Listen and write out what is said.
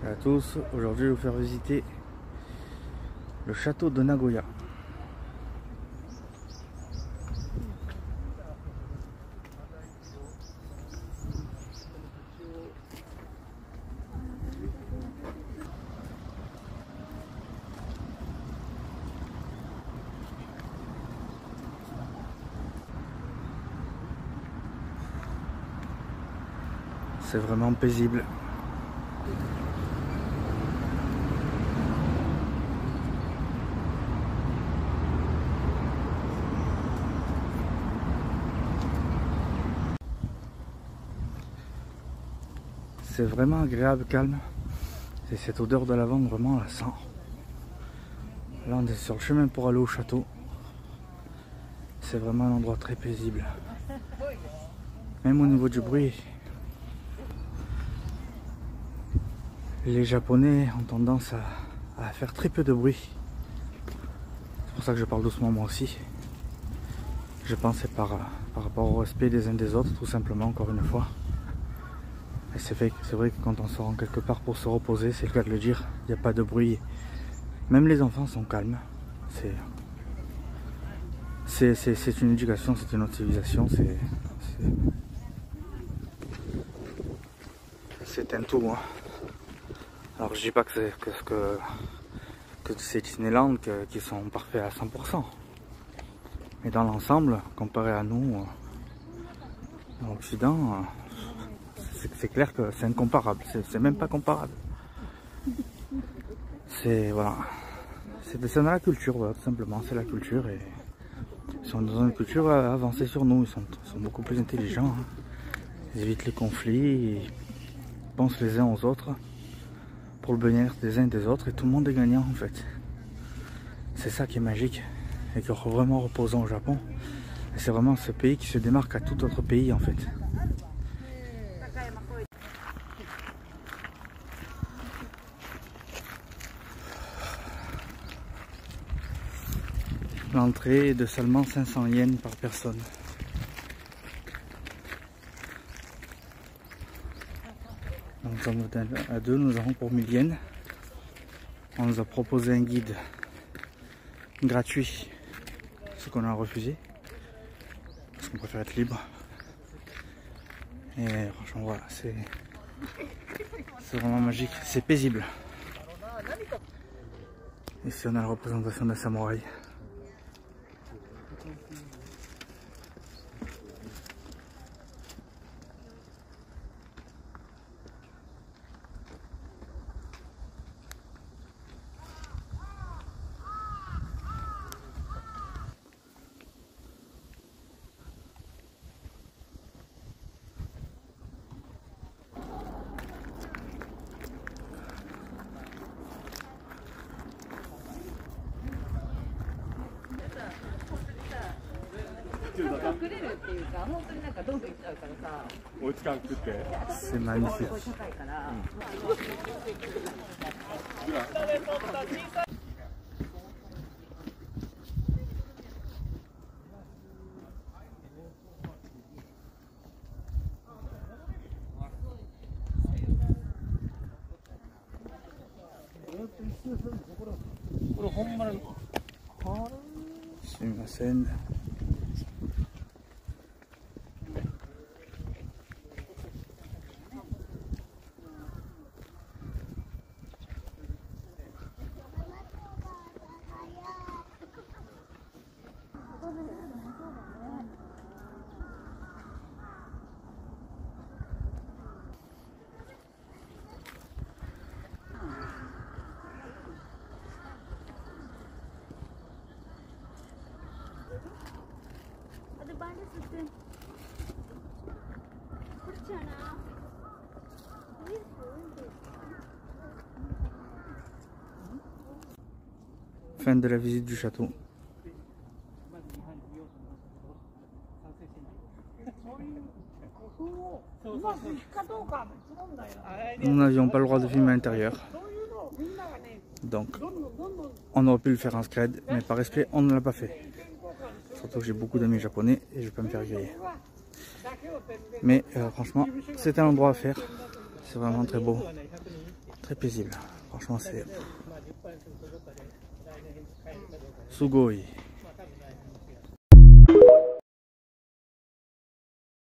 à tous, aujourd'hui je vais vous faire visiter le château de Nagoya. C'est vraiment paisible. C'est vraiment agréable, calme. Et cette odeur de lavande, vraiment, on la sent. Là, on est sur le chemin pour aller au château. C'est vraiment un endroit très paisible. Même au niveau du bruit, les Japonais ont tendance à faire très peu de bruit. C'est pour ça que je parle doucement moi aussi. Je pense que c'est par rapport au respect des uns des autres, tout simplement, encore une fois. Et c'est vrai que quand on se rend quelque part pour se reposer, c'est le cas de le dire, il n'y a pas de bruit. Même les enfants sont calmes. C'est une éducation, c'est une autre civilisation, c'est un tout. Hein. Alors je dis pas que c'est Disneyland qui sont parfaits à 100%. Mais dans l'ensemble, comparé à nous, dans l'Occident, c'est clair que c'est incomparable, c'est même pas comparable. C'est voilà, c'est dans la culture, voilà, tout simplement, c'est la culture et ils sont dans une culture avancée sur nous, ils sont beaucoup plus intelligents, hein. Ils évitent les conflits, ils pensent les uns aux autres pour le bien-être des uns et des autres et tout le monde est gagnant en fait. C'est ça qui est magique et qui est vraiment reposant au Japon. Et c'est vraiment ce pays qui se démarque à tout autre pays en fait. L'entrée est de seulement 500 yens par personne. Donc nous sommes à deux, nous avons pour 1000 yens. On nous a proposé un guide gratuit, ce qu'on a refusé, parce qu'on préfère être libre. Et franchement voilà, c'est vraiment magique, c'est paisible. Ici on a la représentation d'un samouraï. C'est magnifique. Sumimasen. Fin de la visite du château. Nous n'avions pas le droit de filmer à l'intérieur. Donc, on aurait pu le faire en scred, mais par respect, on ne l'a pas fait. Surtout que j'ai beaucoup d'amis japonais et je vais pas me faire griller. Mais franchement, c'est un endroit à faire. C'est vraiment très beau. très paisible. Franchement, c'est Sugoi.